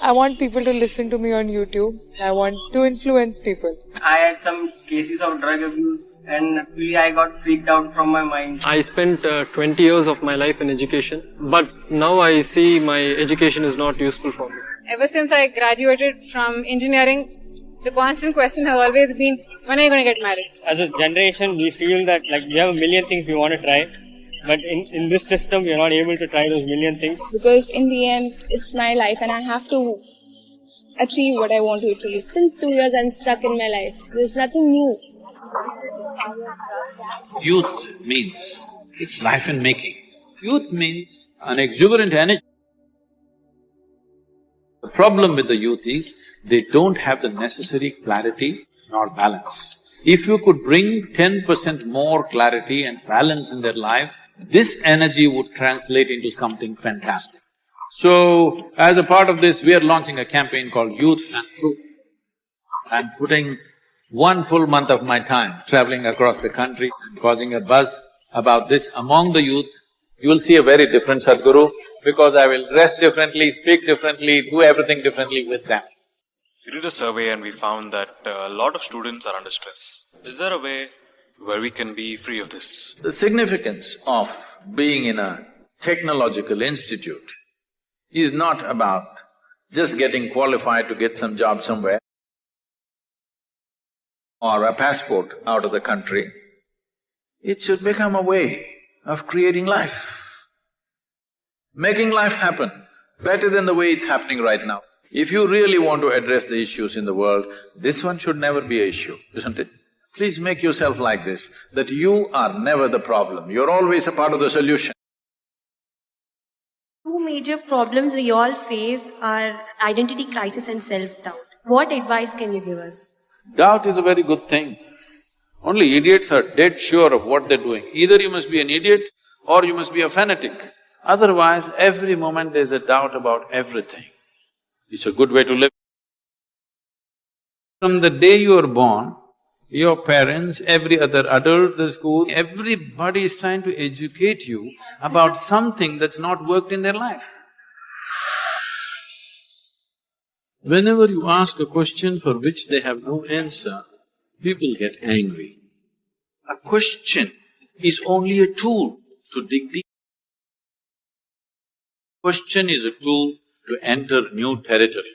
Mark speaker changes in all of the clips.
Speaker 1: I want people to listen to me on YouTube. I want to influence people.
Speaker 2: I had some cases of drug abuse and actually I got freaked out from my mind.
Speaker 3: I spent 20 years of my life in education, but now I see my education is not useful for me.
Speaker 4: Ever since I graduated from engineering, the constant question has always been, when are you going to get married?
Speaker 5: As a generation, we feel that we have a million things we want to try, but in this system, we are not able to try those million things.
Speaker 6: Because in the end, it's my life and I have to achieve what I want to achieve. Since 2 years, I'm stuck in my life. There's nothing new.
Speaker 7: Youth means it's life in making. Youth means an exuberant energy. The problem with the youth is they don't have the necessary clarity nor balance. If you could bring 10% more clarity and balance in their life, this energy would translate into something fantastic. So, as a part of this, we are launching a campaign called Youth and Truth. I'm putting 1 full month of my time traveling across the country and causing a buzz about this among the youth. You will see a very different Sadhguru because I will dress differently, speak differently, do everything differently with them.
Speaker 8: We did a survey and we found that a lot of students are under stress. Is there a way where we can be free of this?
Speaker 7: The significance of being in a technological institute is not about just getting qualified to get some job somewhere or a passport out of the country. It should become a way of creating life, making life happen better than the way it's happening right now. If you really want to address the issues in the world, this one should never be an issue, isn't it? Please make yourself like this, that you are never the problem, you're always a part of the solution.
Speaker 9: Two major problems we all face are identity crisis and self-doubt. What advice can you give us?
Speaker 7: Doubt is a very good thing. Only idiots are dead sure of what they're doing. Either you must be an idiot or you must be a fanatic. Otherwise, every moment there's a doubt about everything. It's a good way to live. From the day you are born, your parents, every other adult, the school, everybody is trying to educate you about something that's not worked in their life. Whenever you ask a question for which they have no answer, people get angry. A question is only a tool to dig deep. Question is a tool to enter new territory.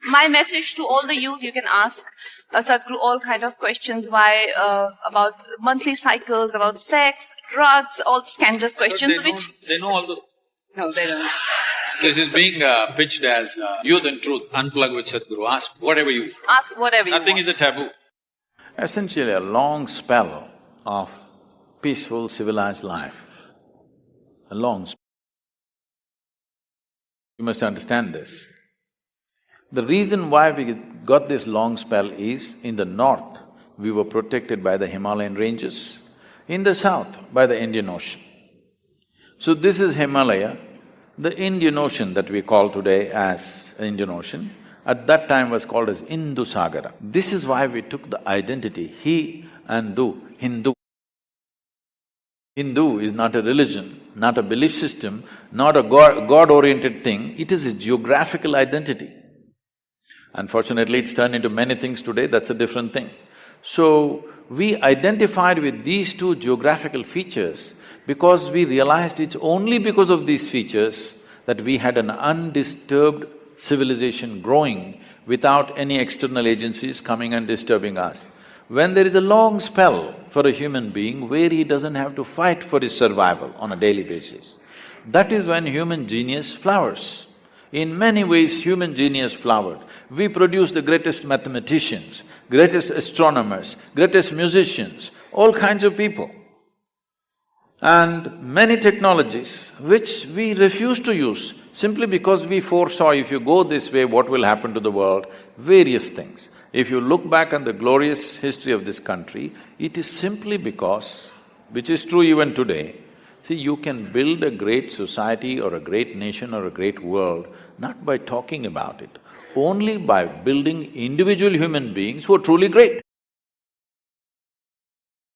Speaker 10: My message to all the youth, you can ask Sadhguru all kind of questions, about monthly cycles, about sex, drugs, all scandalous questions
Speaker 7: They know all those…
Speaker 10: No, they don't.
Speaker 7: This is being pitched as Youth and Truth, unplug with Sadhguru, ask whatever you…
Speaker 10: Ask whatever you
Speaker 7: Nothing
Speaker 10: want.
Speaker 7: is a taboo. Essentially a long spell of peaceful, civilized life. A long spell. You must understand this. The reason why we got this long spell is, in the north, we were protected by the Himalayan ranges, in the south, by the Indian Ocean. So this is Himalaya, the Indian Ocean that we call today as Indian Ocean, at that time was called as Indusagara. This is why we took the identity, he and do, Hindu. Hindu is not a religion, not a belief system, not a God-oriented thing, it is a geographical identity. Unfortunately, it's turned into many things today, that's a different thing. So, we identified with these two geographical features because we realized it's only because of these features that we had an undisturbed civilization growing without any external agencies coming and disturbing us. When there is a long spell for a human being where he doesn't have to fight for his survival on a daily basis, that is when human genius flowers. In many ways, human genius flowered. We produced the greatest mathematicians, greatest astronomers, greatest musicians, all kinds of people. And many technologies which we refused to use simply because we foresaw if you go this way, what will happen to the world, various things. If you look back on the glorious history of this country, it is simply because, which is true even today, see, you can build a great society or a great nation or a great world not by talking about it, only by building individual human beings who are truly great.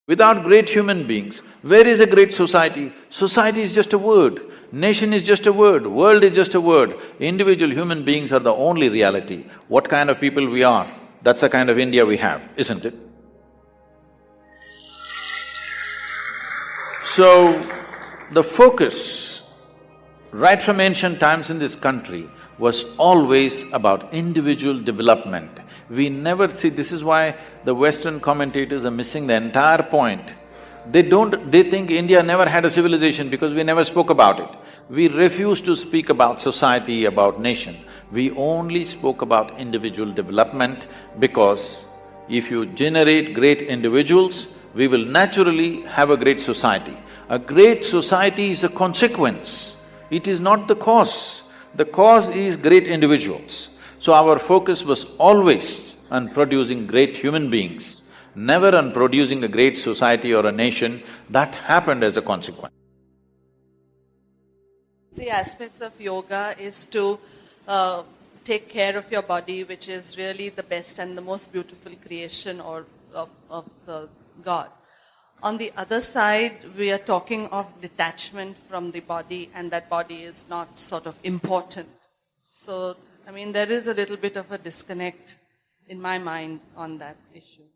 Speaker 7: Without great human beings, where is a great society? Society is just a word. Nation is just a word, world is just a word. Individual human beings are the only reality. What kind of people we are, that's the kind of India we have, isn't it? So, the focus, right from ancient times in this country, was always about individual development. We never see… this is why the Western commentators are missing the entire point. They think India never had a civilization because we never spoke about it. We refuse to speak about society, about nation. We only spoke about individual development because if you generate great individuals, we will naturally have a great society. A great society is a consequence, it is not the cause. The cause is great individuals. So our focus was always on producing great human beings, never on producing a great society or a nation. That happened as a consequence.
Speaker 11: The aspects of yoga is to take care of your body, which is really the best and the most beautiful creation of God. On the other side, we are talking of detachment from the body, and that body is not sort of important. So, I mean, there is a little bit of a disconnect in my mind on that issue.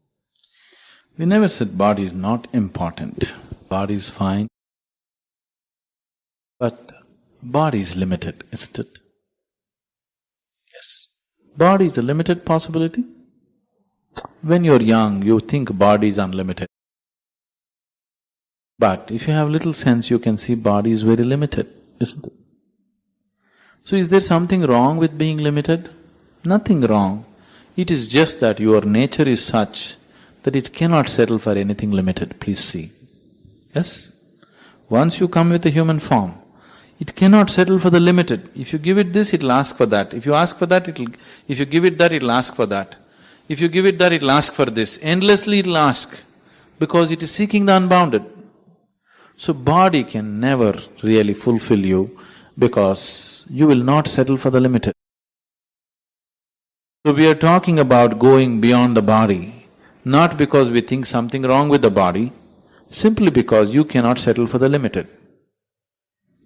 Speaker 7: We never said body is not important, body is fine. But body is limited, isn't it? Yes. Body is a limited possibility. When you're young, you think body is unlimited. But if you have little sense, you can see body is very limited, isn't it? So is there something wrong with being limited? Nothing wrong. It is just that your nature is such that it cannot settle for anything limited, please see. Yes? Once you come with a human form, it cannot settle for the limited. If you give it this, it'll ask for that. If you ask for that, if you give it that, it'll ask for that. If you give it that, it'll ask for this. Endlessly it'll ask, because it is seeking the unbounded. So body can never really fulfill you because you will not settle for the limited. So we are talking about going beyond the body, not because we think something wrong with the body, simply because you cannot settle for the limited.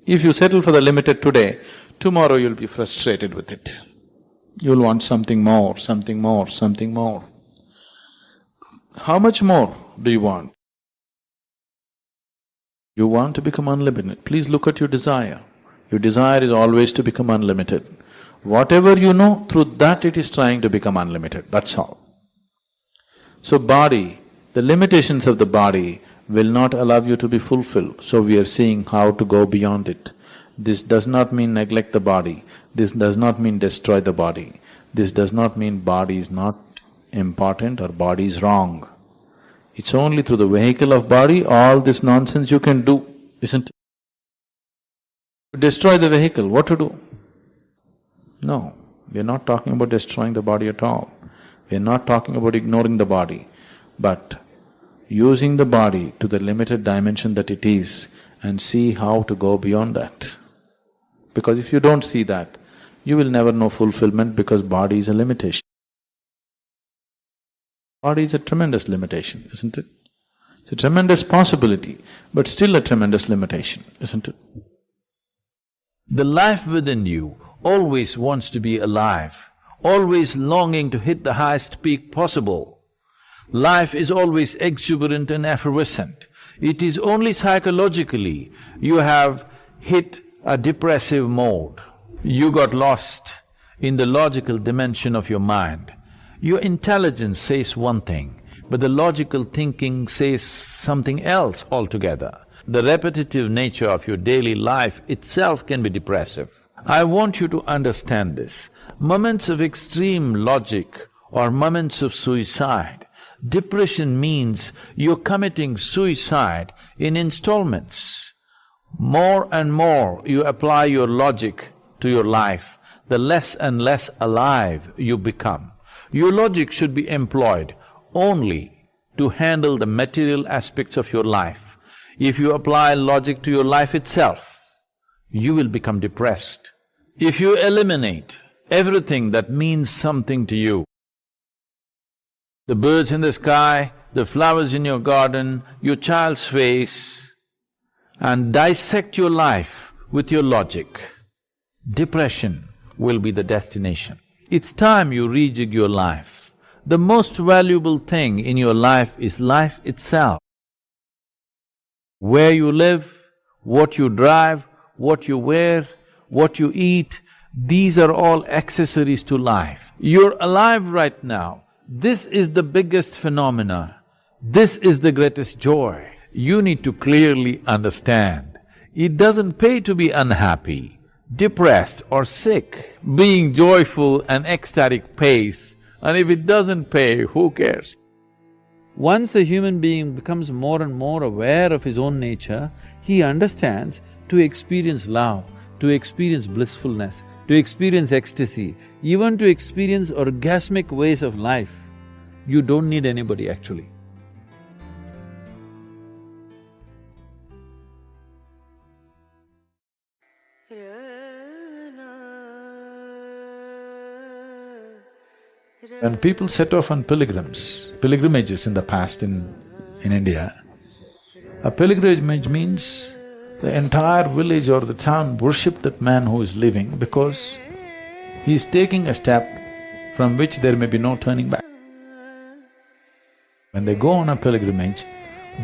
Speaker 7: If you settle for the limited today, tomorrow you'll be frustrated with it. You'll want something more, something more, something more. How much more do you want? You want to become unlimited. Please look at your desire. Your desire is always to become unlimited. Whatever you know, through that it is trying to become unlimited, that's all. So body, the limitations of the body will not allow you to be fulfilled, so we are seeing how to go beyond it. This does not mean neglect the body, this does not mean destroy the body, this does not mean body is not important or body is wrong. It's only through the vehicle of body all this nonsense you can do, isn't it? To destroy the vehicle, what to do? No, we are not talking about destroying the body at all. We are not talking about ignoring the body, but using the body to the limited dimension that it is and see how to go beyond that. Because if you don't see that, you will never know fulfillment because body is a limitation. Body is a tremendous limitation, isn't it? It's a tremendous possibility, but still a tremendous limitation, isn't it? The life within you always wants to be alive, always longing to hit the highest peak possible. Life is always exuberant and effervescent. It is only psychologically you have hit a depressive mode. You got lost in the logical dimension of your mind. Your intelligence says one thing, but the logical thinking says something else altogether. The repetitive nature of your daily life itself can be depressive. I want you to understand this. Moments of extreme logic or moments of suicide, depression means you're committing suicide in installments. More and more you apply your logic to your life, the less and less alive you become. Your logic should be employed only to handle the material aspects of your life. If you apply logic to your life itself, you will become depressed. If you eliminate everything that means something to you, the birds in the sky, the flowers in your garden, your child's face, and dissect your life with your logic, depression will be the destination. It's time you rejig your life. The most valuable thing in your life is life itself. Where you live, what you drive, what you wear, what you eat, these are all accessories to life. You're alive right now. This is the biggest phenomena. This is the greatest joy. You need to clearly understand. It doesn't pay to be unhappy, depressed or sick. Being joyful and ecstatic pays, and if it doesn't pay, who cares? Once a human being becomes more and more aware of his own nature, he understands to experience love, to experience blissfulness, to experience ecstasy, even to experience orgasmic ways of life. You don't need anybody actually. When people set off on pilgrimages in the past in India, a pilgrimage means the entire village or the town worship that man who is living because he is taking a step from which there may be no turning back. When they go on a pilgrimage,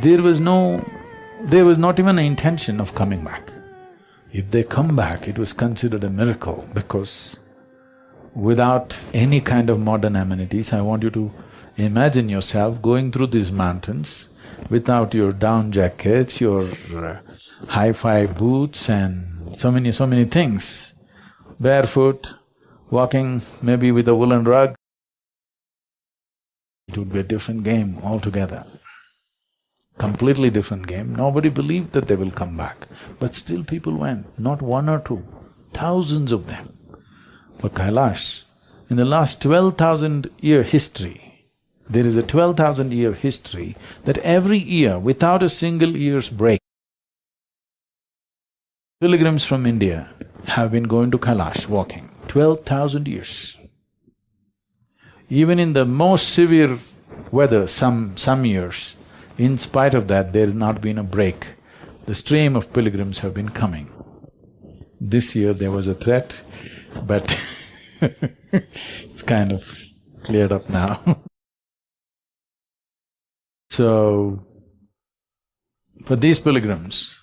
Speaker 7: there was not even an intention of coming back. If they come back, it was considered a miracle because without any kind of modern amenities, I want you to imagine yourself going through these mountains without your down jacket, your hi-fi boots and so many things, barefoot, walking maybe with a woolen rug. It would be a different game altogether. Completely different game. Nobody believed that they will come back, but still people went, not one or two, thousands of them. For Kailash, in the last 12,000-year history, there is a 12,000-year history that every year, without a single year's break, pilgrims from India have been going to Kailash walking, 12,000 years. Even in the most severe weather, some years, in spite of that, there has not been a break. The stream of pilgrims have been coming. This year there was a threat, but it's kind of cleared up now. So, for these pilgrims,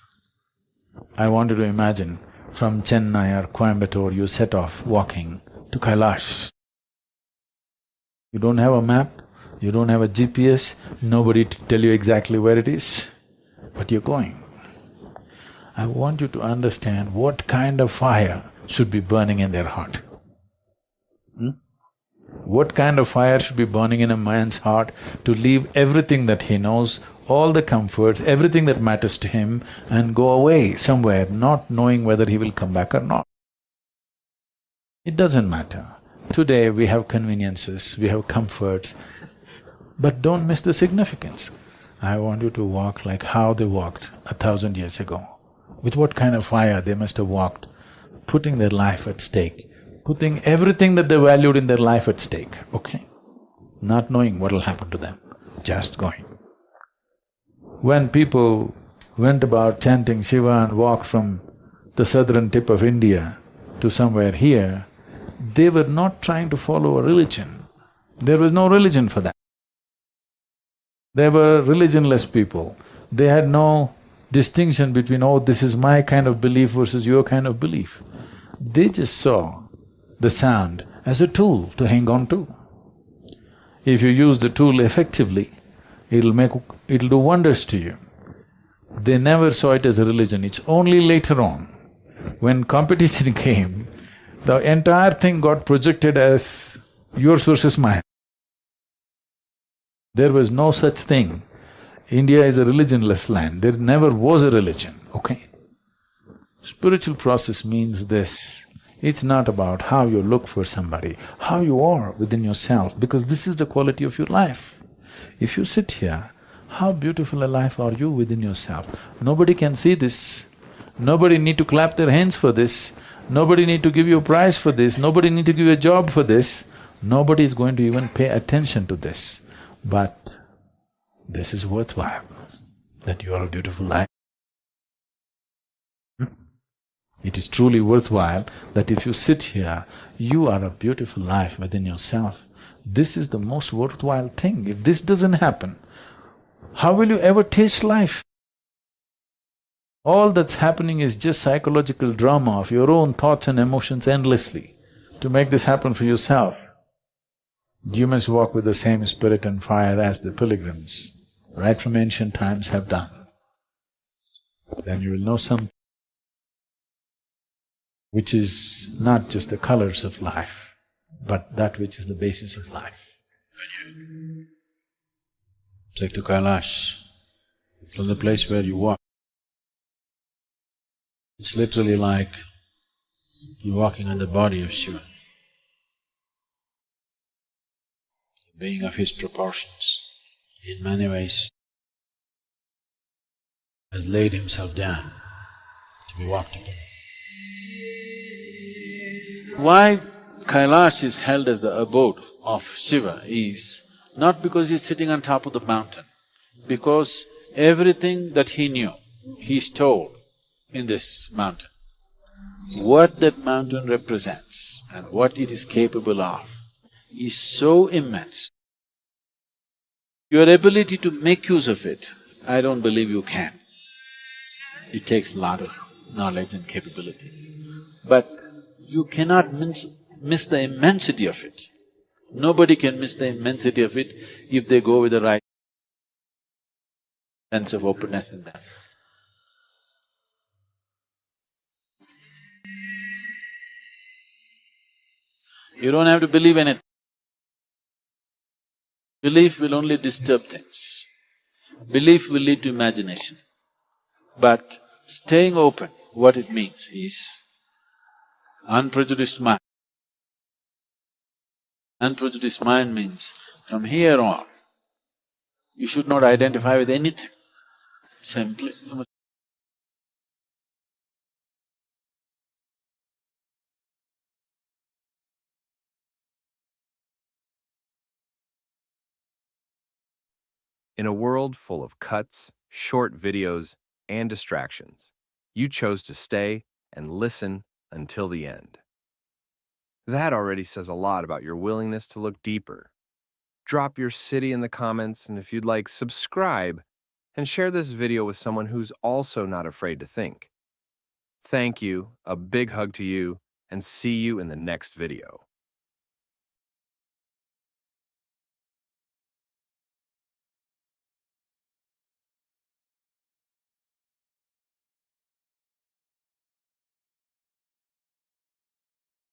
Speaker 7: I wanted to imagine from Chennai or Coimbatore, you set off walking to Kailash. You don't have a map, you don't have a GPS, nobody to tell you exactly where it is, but you're going. I want you to understand what kind of fire should be burning in their heart. What kind of fire should be burning in a man's heart to leave everything that he knows, all the comforts, everything that matters to him and go away somewhere, not knowing whether he will come back or not. It doesn't matter. Today we have conveniences, we have comforts, but don't miss the significance. I want you to walk like how they walked 1,000 years ago. With what kind of fire they must have walked, putting their life at stake, putting everything that they valued in their life at stake, okay? Not knowing what will happen to them, just going. When people went about chanting Shiva and walked from the southern tip of India to somewhere here, they were not trying to follow a religion. There was no religion for that. They were religionless people. They had no distinction between, oh, this is my kind of belief versus your kind of belief. They just saw the sound as a tool to hang on to. If you use the tool effectively, it'll do wonders to you. They never saw it as a religion. It's only later on, when competition came, the entire thing got projected as yours versus mine. There was no such thing. India is a religionless land, there never was a religion, okay? Spiritual process means this, it's not about how you look for somebody, how you are within yourself, because this is the quality of your life. If you sit here, how beautiful a life are you within yourself? Nobody can see this, nobody need to clap their hands for this, nobody need to give you a prize for this, nobody need to give you a job for this, nobody is going to even pay attention to this. But this is worthwhile, that you are a beautiful life.
Speaker 12: It is truly worthwhile that if you sit here, you are a beautiful life within yourself. This is the most worthwhile thing. If this doesn't happen, how will you ever taste life? All that's happening is just psychological drama of your own thoughts and emotions endlessly. To make this happen for yourself, you must walk with the same spirit and fire as the pilgrims, right from ancient times, have done. Then you will know something which is not just the colors of life, but that which is the basis of life. When you take to Kailash, from the place where you walk, it's literally like you're walking on the body of Shiva, a being of his proportions. In many ways, has laid himself down to be walked upon. Why Kailash is held as the abode of Shiva is not because he's sitting on top of the mountain, because everything that he knew, he stored in this mountain. What that mountain represents and what it is capable of is so immense. Your ability to make use of it, I don't believe you can. It takes a lot of knowledge and capability. But you cannot miss the immensity of it. Nobody can miss the immensity of it if they go with the right sense of openness in them. You don't have to believe anything. Belief will only disturb things. Belief will lead to imagination. But staying open, what it means is unprejudiced mind. Unprejudiced mind means from here on, you should not identify with anything. Simply
Speaker 13: In a world full of cuts, short videos, and distractions, you chose to stay and listen until the end. That already says a lot about your willingness to look deeper. Drop your city in the comments, and if you'd like, subscribe and share this video with someone who's also not afraid to think. Thank you, a big hug to you, and see you in the next video.